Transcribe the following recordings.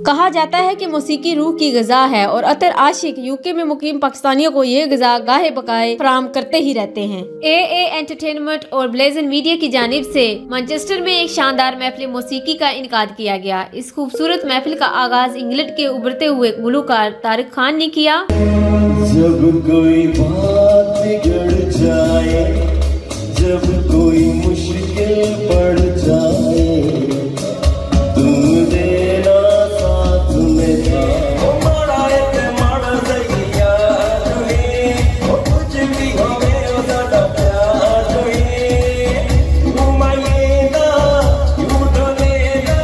कहा जाता है कि मौसीकी रूह की ग़िज़ा है और अतर आशिक यूके में मुकीम पाकिस्तानियों को ये ग़िज़ा गाहे बकाए फराहम करते ही रहते हैं। AA एंटरटेनमेंट और ब्लेजन मीडिया की जानिब से मैनचेस्टर में एक शानदार महफिल मौसीकी का इनकाद किया गया। इस खूबसूरत महफिल का आगाज इंग्लैंड के उभरते हुए गुलकार तारिक खान ने किया। जब कोई बात बिगड़ जाए, जब कोई मुश्किल पड़ जाए, तुम देना साथ में था। ओ माड़ा ते माड़ा सैया तुही, ओ कुछ भी होवे ओ साडा प्यार तुही। घुमाएगा यूं ढलेगा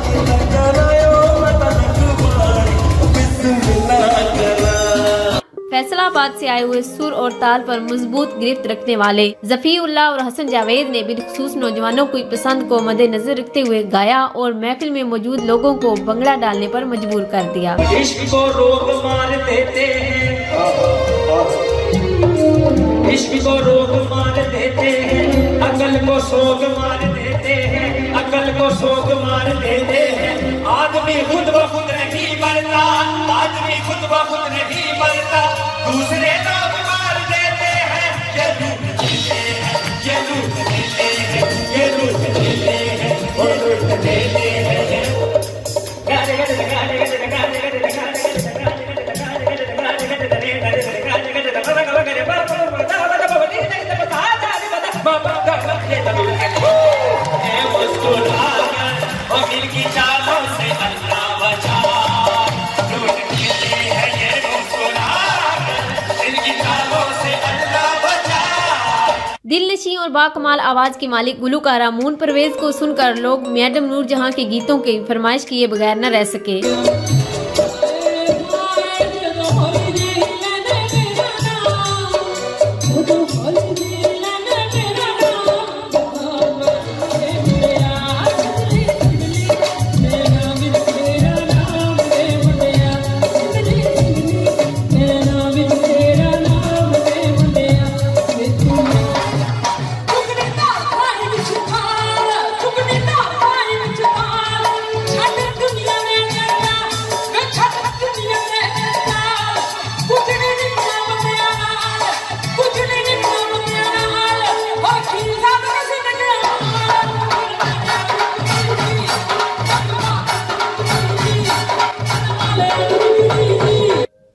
कि करायो मत दुबारी बिस्मिल्लाह करा। फैसलाबाद से आए हुए सुर और ताल पर मजबूत गिरफ्त रखने वाले ज़फ़ीउल्लाह और हसन जावेद ने बिलखुसूस नौजवानों की पसंद को मद्देनजर रखते हुए गाया और महफिल में मौजूद लोगों को बंगला डालने पर मजबूर कर दिया। इश्क को रोग मार देते हैं, इश्क को रोग मार देते हैं, अकल को सोग मार देते हैं, अकल को सोग मार देते हैं। आदमी खुद ब खुद नहीं बनता, आदमी खुद ब खुद नहीं बनता, दूसरे लोग मार देते हैं। ये लूट देते हैं, ये लूट देते हैं, ये लूट देते हैं, ये लूट देते हैं। दिलनशी और बाकमाल आवाज की मालिक गुलकारा मून परवेज को सुनकर लोग मैडम नूर जहां के गीतों की फरमाइश किए बगैर न रह सके।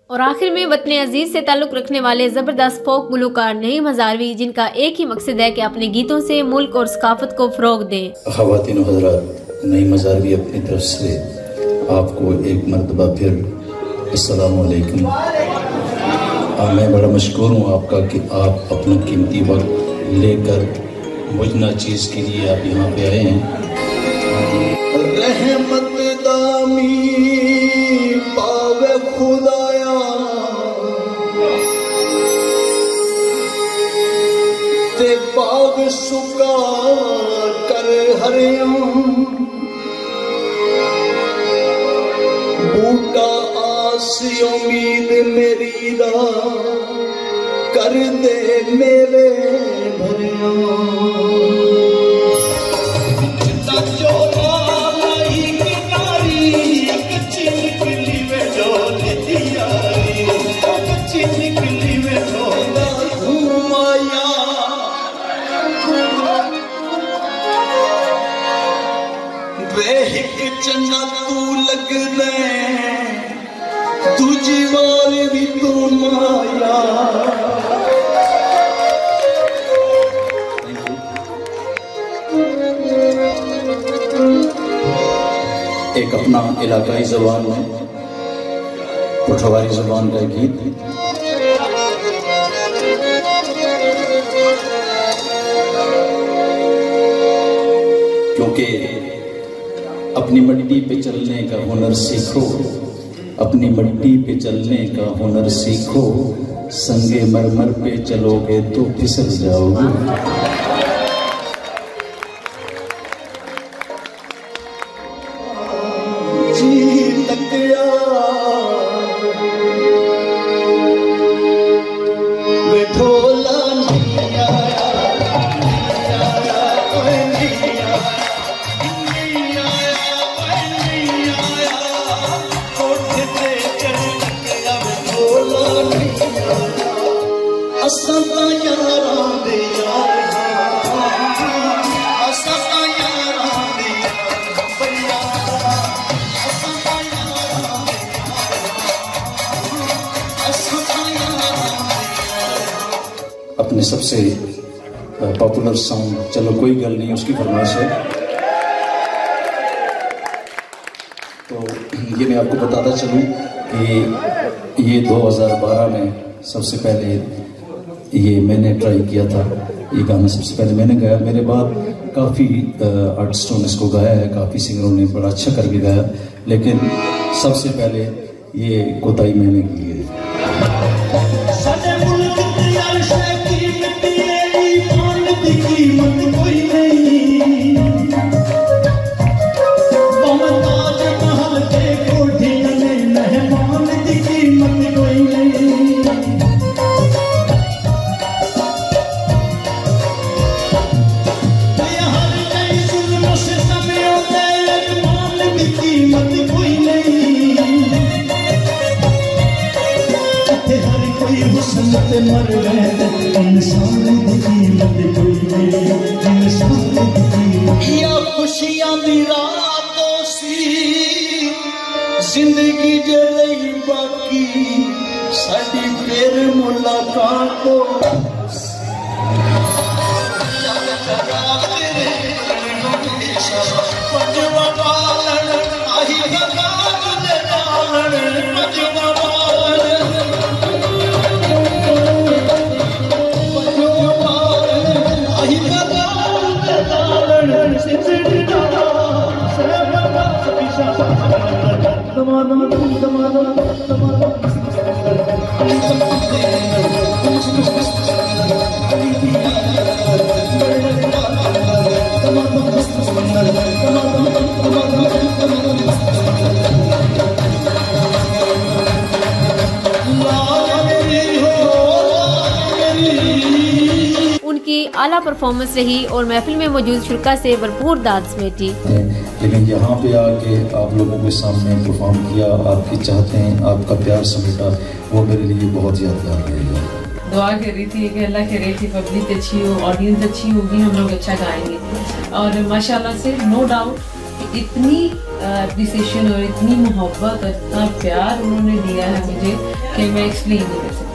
और आखिर में वतन अजीज से ताल्लुक रखने वाले जबरदस्त फोक गुलकार नईम हजारवी, जिनका एक ही मकसद है कि अपने गीतों से मुल्क और सकाफत को फरोग दें। ख़वातीन हज़रात, नईम हजारवी अपनी तरफ से आपको एक मरतबा फिर अस्सलामु अलैकुम। मैं बड़ा मशकूर हूँ आपका कि आप अपना कीमती वक्त लेकर मुझ नाचीज के लिए आप यहाँ पे आए हैं। रहमत दामी पावे खुदाया, ते बाग सुका कर हरियम, बूटा आसी उम्मीद मेरी दा कर दे मेरे भरिया। चंगा तू लग दे तुझी वाल भी तू माया। एक अपना इलाकाई ज़बान में पुठवारी ज़बान का गीत, क्योंकि अपनी मिट्टी पे चलने का हुनर सीखो, अपनी मिट्टी पे चलने का हुनर सीखो, संगे मरमर पे चलोगे तो फिसल जाओगे। जी तकिया बैठोला नहीं आया, नहीं आया, नहीं आया। असां तां यारां दे यार असां तां यारां दे भैया असां तां यारां दे असां तां यारां दे। अपने सबसे पॉपुलर सॉन्ग चलो कोई गल नहीं उसकी फरमाइश है, तो ये मैं आपको बताता चलूँ कि ये 2012 में सबसे पहले ये मैंने ट्राई किया था, ये गाना सबसे पहले मैंने गाया। मेरे बाद काफ़ी आर्टिस्टों ने इसको गाया है, काफ़ी सिंगरों ने बड़ा अच्छा करके गाया, लेकिन सबसे पहले ये कोताही मैंने की है। मर गए इंसान की कीमत कोई नहीं, इंसान की कीमत या खुशियां दी रातों सी जिंदगी जे लई बाकी साडी फिर मुलाकात हो उनकी आला परफॉर्मेंस रही और महफिल में मौजूद शुरका से भरपूर दाद समेटी। लेकिन यहाँ पे आके आप लोगों के सामने परफॉर्म किया, आपकी चाहते हैं, आपका प्यार समेटा, वो मेरे लिए बहुत यादगार रहेगा। दुआ कर रही थी कि अल्लाह करे कि पब्लिक अच्छी हो, ऑडियंस अच्छी होगी, हम लोग अच्छा गाएंगे। और माशाल्लाह से नो डाउट इतनी अप्रिसिएशन और इतनी मोहब्बत और इतना प्यार उन्होंने दिया है मुझे कि मैं एक्सप्लेन नहीं कर सकती।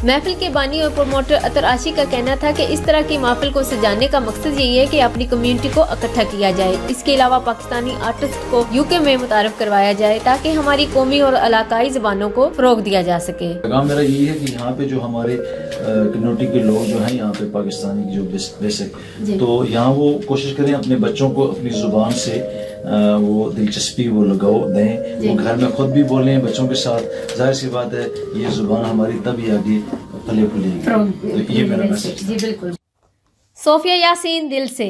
महफिल के बानी और प्रोमोटर अतर आशी का कहना था कि इस तरह की महफिल को सजाने का मकसद यही है कि अपनी कम्युनिटी को इकट्ठा किया जाए। इसके अलावा पाकिस्तानी आर्टिस्ट को यूके में मुतारफ करवाया जाए ताकि हमारी कौमी और इलाकाई ज़बानों को फरोग दिया जा सके। पैगाम मेरा यही है कि यहाँ पे जो हमारे कम्युनिटी के लोग जो हैं यहाँ पे पाकिस्तानी जो बेसिक, तो यहाँ वो कोशिश करें अपने बच्चों को अपनी जुबान से वो दिलचस्पी वो लगाओ दें, वो घर में खुद भी बोलें बच्चों के साथ। जाहिर सी बात है ये जुबान हमारी तभी आगे फले फूलेगी, तो ये मेरा मैसेज। जी बिल्कुल। सोफिया यासीन, दिल से।